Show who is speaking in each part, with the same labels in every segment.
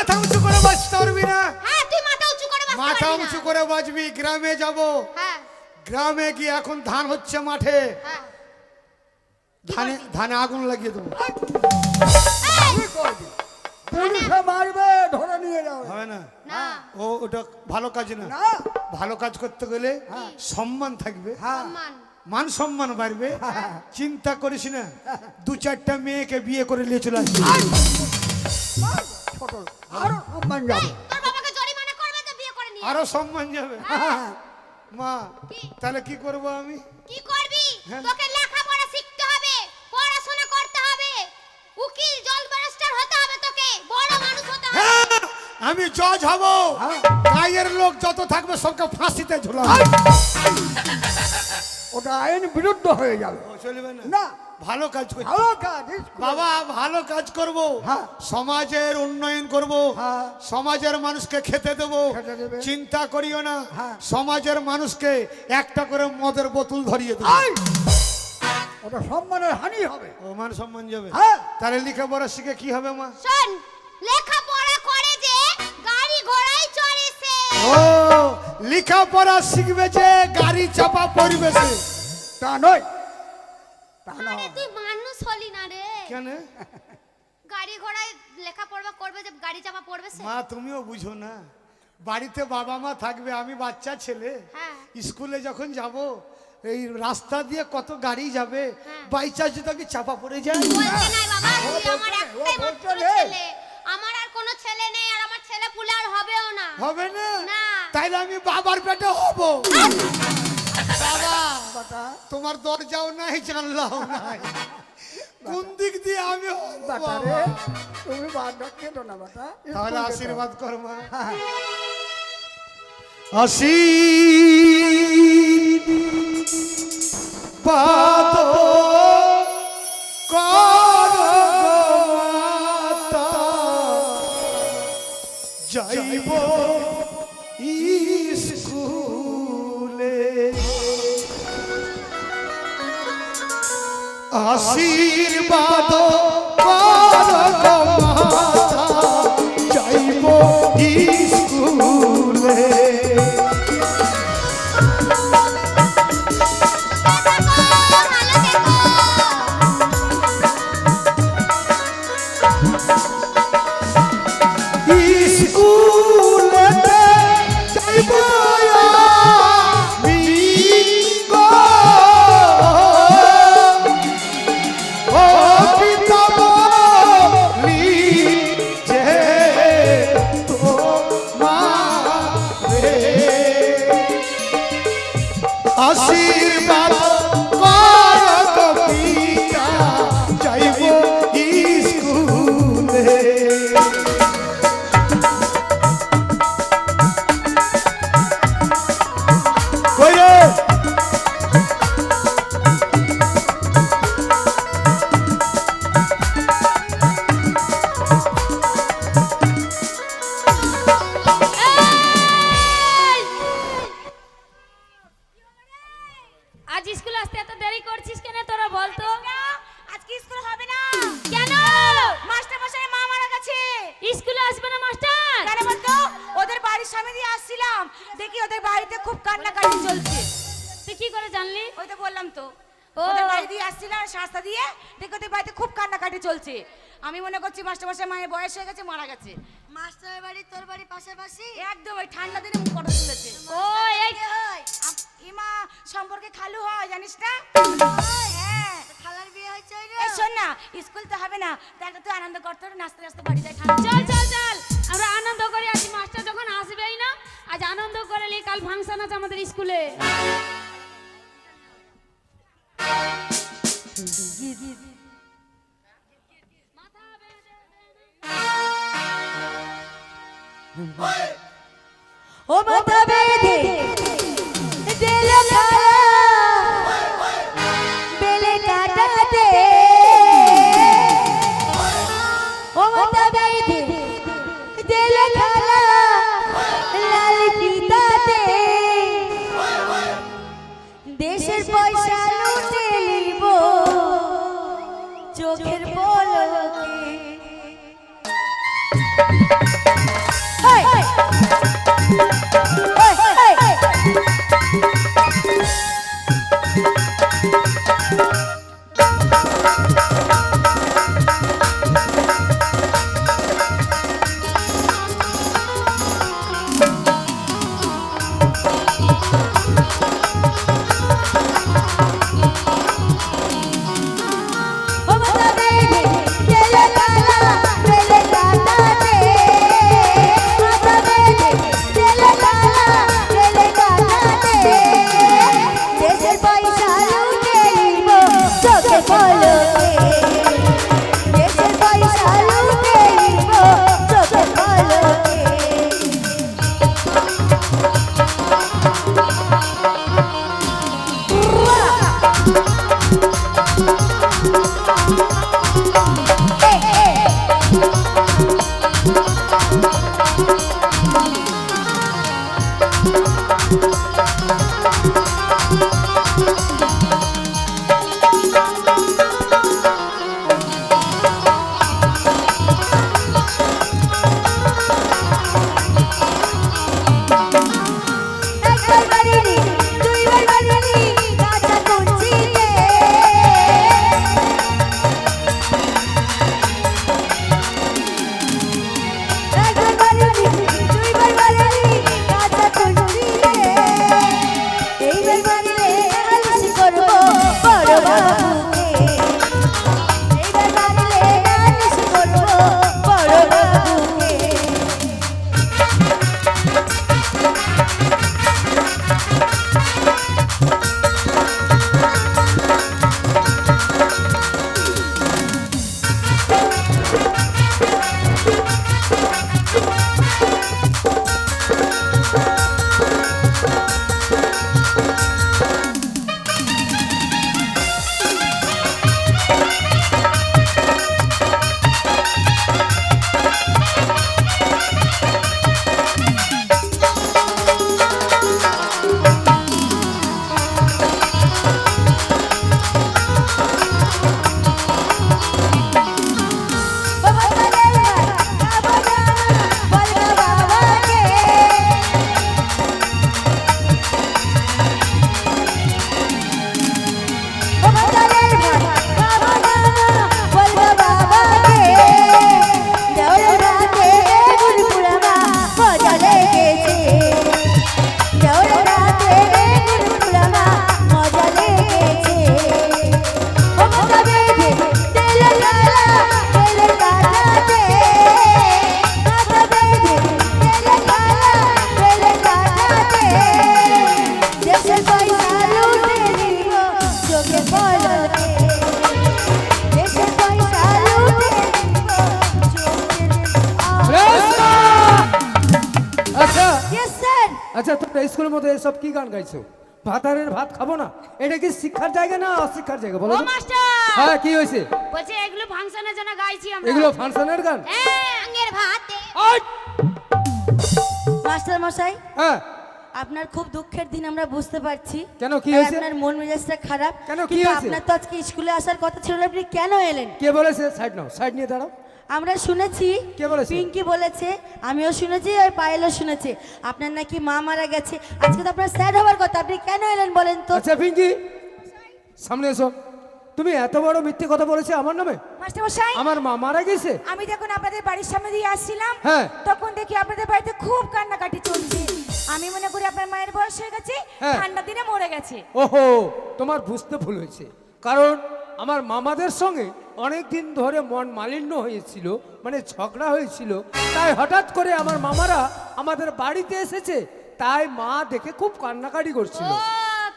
Speaker 1: মাথা উঁচু করে বাঁচতে পারবি না?
Speaker 2: হ্যাঁ তুই মাথা উঁচু করে বাঁচতে
Speaker 1: মাথা
Speaker 2: পারবি না।
Speaker 1: উঁচু করে বাঁচবি। গ্রামে যাব,
Speaker 2: হ্যাঁ
Speaker 1: গ্রামে গিয়ে এখন ধান হচ্ছে মাঠে,
Speaker 2: হ্যাঁ
Speaker 1: ধানে ধানে আগুন লাগিয়ে দেবো।
Speaker 3: কি করবি? পুলিশে মারবে, ধরে নিয়ে যাবে।
Speaker 1: হবে না?
Speaker 2: না
Speaker 1: ও ওটা ভালো কাজ না।
Speaker 3: না,
Speaker 1: ভালো কাজ করতে গেলে সম্মান থাকবে,
Speaker 3: হ্যাঁ,
Speaker 2: সম্মান
Speaker 1: মান সম্মান বাড়বে। চিন্তা করিস না, দু চারটা মেয়েকে বিয়ে করে নিয়ে চলে আসবি।
Speaker 3: ছোট আরো সম্মান যাবে।
Speaker 2: তোর বাবাকে জরিমানা করবে তো বিয়ে করে নিয়ে
Speaker 1: আরো সম্মান যাবে।
Speaker 3: হ্যাঁ,
Speaker 1: মা
Speaker 2: কি?
Speaker 1: তাহলে কি করব আমি?
Speaker 2: কি করবি?
Speaker 1: হ্যাঁ।
Speaker 2: তোকে লেখাপড়া শিখতে হবে, পড়াশোনা করতে হবে, উকিল জজ ব্যারিস্টার হতে হবে, তোকে বড় মানুষ হতে হবে।
Speaker 1: হ্যাঁ, আমি জজ হব।
Speaker 3: হ্যাঁ।
Speaker 1: গায়ের লোক যত থাকবে সবকে ফাঁসিতে ঝুলাবো।
Speaker 3: ওটা আইন বিরুদ্ধ হয়ে যাবে।
Speaker 1: ও, চলবে না।
Speaker 3: না,
Speaker 1: ভালো কাজ করছি
Speaker 3: ভালো কাজ স্কুলে।
Speaker 1: বাবা, ভালো কাজ করব।
Speaker 3: হ্যাঁ।
Speaker 1: সমাজের উন্নয়ন করব,
Speaker 3: হ্যাঁ।
Speaker 1: সমাজের মানুষকে খেতে দেবো।
Speaker 3: খেতে দেবে।
Speaker 1: চিন্তা করিও না,
Speaker 3: হ্যাঁ।
Speaker 1: সমাজের মানুষকে একটা করে মদের বোতল ধরিয়ে দেবো।
Speaker 3: আই! ওটা সম্মানের হানি হবে।
Speaker 1: ও, মান সম্মান যাবে।
Speaker 3: হ্যাঁ,
Speaker 1: তাহলে লেখাপড়া শিখে কি হবে মা?
Speaker 2: শোন, লেখাপড়া করে যে গাড়ি ঘোড়ায় চড়ে সে।
Speaker 1: ও, লেখাপড়া শিখবে যে গাড়ি চাপা পরিবেশে।
Speaker 3: তা নয়, তা
Speaker 2: আরে
Speaker 3: নয়।
Speaker 2: তুই মানুষ হলি না রে।
Speaker 1: কেন
Speaker 2: গাড়ি ঘোড়ায় লেখাপড়া করবে যে গাড়ি চাপা পড়বে সে।
Speaker 1: মা, তুমিও বুঝো না, বাড়িতে বাবা মা থাকবে, আমি বাচ্চা ছেলে,
Speaker 2: হ্যাঁ।
Speaker 1: স্কুলে যখন যাব এই রাস্তা দিয়ে কত গাড়ি যাবে,
Speaker 2: হ্যাঁ।
Speaker 1: বাই চান্স যদি আমি চাপা পড়ে যাই।
Speaker 2: বলতে নাই বাবা,
Speaker 3: ও
Speaker 2: তুই
Speaker 3: বলতে
Speaker 2: আমার
Speaker 3: নেই, ও
Speaker 2: একটাই
Speaker 3: বলতে
Speaker 2: মাত্র
Speaker 3: নেই।
Speaker 2: ছেলে। আমার আর কোনো ছেলে নেই, আর আমার ছেলে পুলে আর হবেও না।
Speaker 1: হবে না?
Speaker 2: না।
Speaker 1: তাইলে আমি বাবার পেটে হব। বাবা,
Speaker 3: বাটা,
Speaker 1: তোমার দরজাও নাই, জানলাও নাই, কোন দিক দিয়ে আমি হব
Speaker 3: বাটা
Speaker 1: বাবা?
Speaker 3: রে, তুমি বাটা কেটো না বাটা।
Speaker 1: তাহলে
Speaker 3: স্কুল যেতে
Speaker 1: আশীর্বাদ
Speaker 3: হবে।
Speaker 1: কর মা।
Speaker 3: হ্যাঁ,
Speaker 1: আশীর্বাদ কর মাতা, যাইব স্কুলে। আশীর্বাদ কর মাতা, যাইব স্কুলে।
Speaker 2: ভালো থেকো।
Speaker 1: স্কুলেতে যাইব আমি গো, ও পিতা বলি যে তোমারে আশীর্বাদ কর গো পিতা, যাইব স্কুলে। কই রে?
Speaker 4: আজ স্কুল আসতে এত দেরি করছিস কেন তোরা বলতো?
Speaker 2: আজকে স্কুল হবে না।
Speaker 4: কেন?
Speaker 2: মাস্টার মশাই মা মারা গেছে।
Speaker 4: স্কুলে আসবে না মাস্টার?
Speaker 2: কেন বলতো? ওদের বাড়ির সামনে দিয়ে আসছিলাম, দেখি ওদের বাড়িতে খুব কান্নাকাটি চলছে।
Speaker 4: তুই কি করে জানলি?
Speaker 2: ওই তো বললাম তো,
Speaker 4: ও।
Speaker 2: ওদের বাড়ি দিয়ে আসছিলাম রাস্তা দিয়ে, দেখি ওদের বাড়িতে খুব কান্নাকাটি চলছে। আমি মনে করছি মাস্টার মশাই মায়ের বয়স হয়ে গেছে, মারা গেছে।
Speaker 5: মাস্টারের বাড়ি তোর বাড়ি পাশাপাশি?
Speaker 2: একদম ওই ঠান্ডা দিনে মুখ ফটো তুলেছে।
Speaker 4: ও এই
Speaker 5: কে হয়?
Speaker 2: ইমা সম্পর্কে খালু হয়, জানিস না? হ্যাঁ।
Speaker 5: খালার বিয়ে হয়েছে ওই রে?
Speaker 2: এই শোন না, স্কুল তো হবে না, তাই একটা তুই আনন্দ করতে হবে, নাচতে নাচতে বাড়ি যাই ঠান্ডা।
Speaker 4: চল চল চল, আমরা আনন্দ করি। আজ মাস্টার যখন আসবেই না, আজ আনন্দ করে নি। কাল ফাংশন আছে আমাদের স্কুলে।
Speaker 5: ও মাথা বেঁধে দিল খালা, বেলে কাটা দে। ও মাথা বেঁধে দিল খালা, লাল ফিতা দে। দেশের পয়সা লুটে নিব চোখের পলকে।
Speaker 6: স্কুলের মধ্যে এসব কি গান গাইছো? ভাতারের ভাত খাবো না, এটা কি শিক্ষার জায়গা না অশিক্ষার জায়গা বলো
Speaker 4: ও
Speaker 6: তো?
Speaker 4: মাস্টার
Speaker 6: হ্যাঁ কি হয়েছে?
Speaker 4: বলছে এগুলো ফাংশনের জন্য গাইছি আমরা।
Speaker 6: এগুলো ফাংশনের গান?
Speaker 4: হ্যাঁ
Speaker 2: আঙ্গের ভাতে
Speaker 6: ওই!
Speaker 5: মাস্টার মশাই,
Speaker 6: হ্যাঁ
Speaker 5: আপনার খুব দুঃখের দিন আমরা বুঝতে পারছি।
Speaker 6: কেন, কি
Speaker 5: তাই
Speaker 6: হয়েছে?
Speaker 5: আপনার মন মেজাজটা খারাপ।
Speaker 6: কেন, কি
Speaker 5: কিন্তু
Speaker 6: হয়েছে?
Speaker 5: আপনার তো আজকে স্কুলে আসার কথা ছিল না, আপনি কেন এলেন?
Speaker 6: কে বলেছে? সাইড নাও, সাইড নিয়ে দাঁড়াও।
Speaker 5: আমরা শুনেছি,
Speaker 6: কে বলেছে?
Speaker 5: পিঙ্কি বলেছে, আমিও শুনেছি, আর পায়েলও শুনেছে আপনার নাকি মা মারা গেছে। আজকে তো আপনার স্যাড হওয়ার কথা, আপনি কেন এলেন বলেন তো?
Speaker 6: আচ্ছা পিঙ্কি সামনে এসো। তুমি এত বড় মিথ্যে কথা বলেছে আমার নামে?
Speaker 7: মাস্টারমশাই,
Speaker 6: আমার মা মারা গেছে?
Speaker 7: আমি যখন আপনাদের বাড়ির সামনে দিয়ে আসছিলাম
Speaker 6: হ্যাঁ।
Speaker 7: তখন দেখি আপনাদের বাড়িতে খুব কান্নাকাটি চলছে। আমি মনে করি আপনার মায়ের বয়স হয়ে গেছে,
Speaker 6: হ্যাঁ।
Speaker 7: ঠান্ডা দিনে মরে গেছে।
Speaker 6: ওহো, তোমার বুঝতে ভুল হয়েছে। কারণ আমার মামাদের সঙ্গে অনেক দিন ধরে মন মালিন্য হয়েছিল, মানে ঝগড়া হয়েছিল। তাই হঠাৎ করে আমার মামারা আমাদের বাড়িতে এসেছে, তাই মা দেখে খুব কান্নাকাটি করছিল।
Speaker 4: ও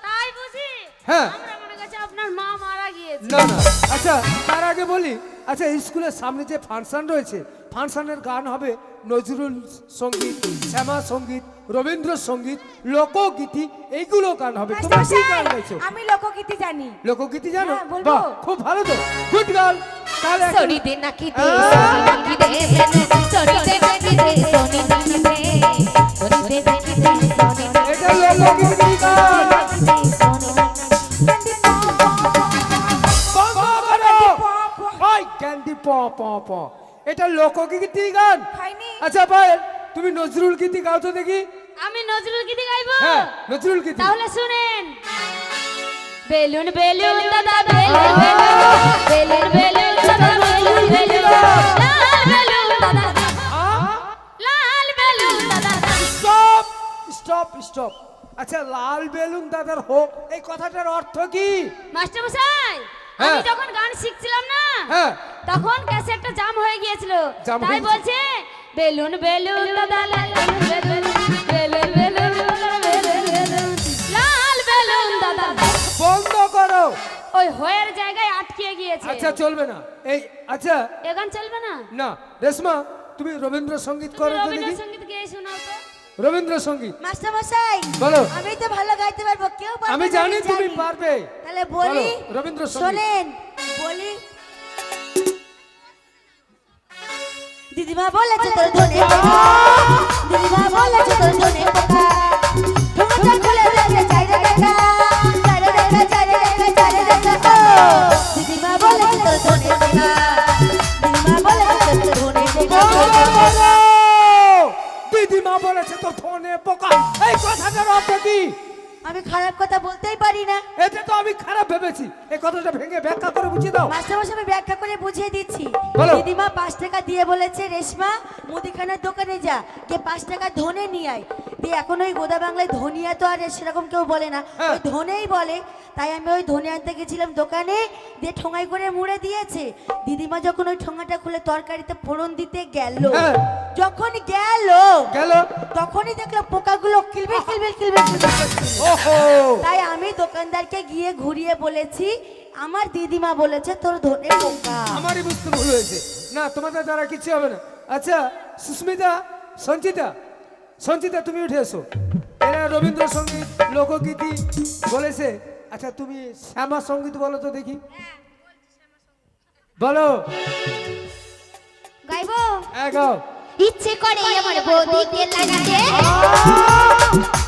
Speaker 4: তাই বুঝি।
Speaker 6: হ্যাঁ।
Speaker 4: আমরা মনে করছি আপনার মা মারা গিয়েছে।
Speaker 6: না না, আচ্ছা তার আগে বলি, আচ্ছা স্কুলের সামনে যে ফাংশন রয়েছে, ফাংশনের গান হবে নজরুল সঙ্গীত, শ্যামা সঙ্গীত, রবীন্দ্রসঙ্গীত, লোকগীতি, এইগুলো গান হবে। তোমরা কি
Speaker 7: মাস্টারমশাই,
Speaker 6: গান গাইছো?
Speaker 7: আমি লোকগীতি জানি।
Speaker 6: লোকগীতি জানো?
Speaker 7: হ্যাঁ, বলবো।
Speaker 6: বাহ, খুব ভালো তো, গুড গার্ল। তাহলে একটা-
Speaker 5: সোনি দে নাকি দে, সোনি নাকি দে, সোনি দে নাকি দে, সোনি নাকি দে, সোনি দে নাকি দে, সোনি নাকি
Speaker 6: এটা লোকগীতি গান। বন্ধ করো। ওই ক্যান্ডি প প প, এটা লোকগীতি গান।
Speaker 7: হয়নি।
Speaker 6: আচ্ছা পায়েল, তুমি নজরুল গীতি গাও তো দেখি।
Speaker 4: আমি নজরুল গীতি গাইবো।
Speaker 6: হ্যাঁ, নজরুল গীতি।
Speaker 4: তাহলে শুনেন। বেলুন বেলুন দাদা বেলুন বেলুন বেলুন দাদা বেলুন বেলুন লাল বেলুন দাদা লাল বেলুন দাদা।
Speaker 6: Stop stop stop. আচ্ছা লাল বেলুন দাদার হোক, এই কথাটার অর্থ কি?
Speaker 4: মাস্টার মশাই, আমি
Speaker 6: হ্যাঁ।
Speaker 4: যখন গান শিখছিলাম না,
Speaker 6: হ্যাঁ।
Speaker 4: তখন ক্যাসেটটা জাম হয়ে গিয়েছিল।
Speaker 6: জাম
Speaker 4: তাই
Speaker 6: হয়ে গেছে।
Speaker 4: বলছে বেলুন বেলুন দাদা লাল বেলুন বেলুন বেলুন বেলুন লাল বেলুন দাদা।
Speaker 6: বন্ধ করো।
Speaker 4: ওই হয়ের জায়গায় আটকে গিয়েছে।
Speaker 6: আচ্ছা চলবে না এই। আচ্ছা
Speaker 4: এ গান চলবে না।
Speaker 6: না রেশমা, তুমি রবীন্দ্রসঙ্গীত করো তো দেখি।
Speaker 4: রবীন্দ্রসঙ্গীত গেয়ে শোনাও তো।
Speaker 6: রবীন্দ্রসঙ্গীত
Speaker 5: মাস্টার মশাই,
Speaker 6: বলো।
Speaker 5: আমি তো ভালো গাইতে পারবো, কেউ পারবে
Speaker 6: আমি
Speaker 5: না,
Speaker 6: জানি তুমি পারবে।
Speaker 5: তাহলে বলি,
Speaker 6: বলো, রবীন্দ্রসঙ্গীত।
Speaker 5: শোনেন বলি। দিদিমা বলেছে তোর ধনে পোকা, দিদিমা বলেছে তোর ধনে পোকা, ঠোঁটটা খুলে দিয়েছে চাইরে দেখা, চাইরে দেখা, চাইরে দেখা, চাইরে দেখা। দিদিমা বলেছে তোর ধনে পোকা, দিদিমা বলেছে তোর ধনে পোকা।
Speaker 6: দিদিমা বলেছে তো ফোনে পোকা, এই কথাটার অর্থ কি?
Speaker 5: আমি খারাপ কথা বলতেই পারি না।
Speaker 6: এটা তো আমি খারাপ ভেবেছি, এই কথাটা ভেঙে ব্যাখ্যা করে বুঝিয়ে দাও।
Speaker 5: মাস্টারমশাই, আমি ব্যাখ্যা করে বুঝিয়ে দিচ্ছি।
Speaker 6: বলো।
Speaker 5: দিদিমা 5 টাকা দিয়ে বলেছে, রেশমা মুদিখানার দোকানে যা, গিয়ে 5 টাকা ধনে নিয়ে আয়। দিয়ে এখন ওই গোদা বাংলায় ধনিয়া তো আর সেরকম কেউ বলে না,
Speaker 6: হ্যাঁ।
Speaker 5: ওই ধনেই বলে। তাই আমি ওই ধনে আনতে গেছিলাম দোকানে, দিয়ে ঠোঙাই করে মুড়ে দিয়েছে। দিদিমা যখন ওই ঠোঙাটা খুলে তরকারিতে ফোড়ন দিতে গেল,
Speaker 6: হ্যাঁ।
Speaker 5: যখন গেল
Speaker 6: গেল।
Speaker 5: তখনই দেখলাম পোকাগুলো কিলবিল কিলবিল কিলবিল কিলবিল করছিল।
Speaker 6: ওহো,
Speaker 5: তাই আমি দোকানদারকে গিয়ে ঘুরিয়ে বলেছি, আমার দিদিমা বলেছে তোর ধনে পোকা।
Speaker 6: আমারই বুঝতে ভুল হয়েছে। না তোমাদের দ্বারা কিছু হবে না। আচ্ছা সুস্মিতা, সঞ্চিতা, সঞ্চিতা তুমি উঠে এসো। এরা রবীন্দ্রসঙ্গীত লোকগীতি বলেছে। আচ্ছা তুমি শ্যামা সঙ্গীত বলো তো দেখি। বলো।
Speaker 2: গাইবো।
Speaker 6: গাও।
Speaker 2: ইচ্ছে করে আমার বৌদিকে লাগাতে,
Speaker 6: আহ!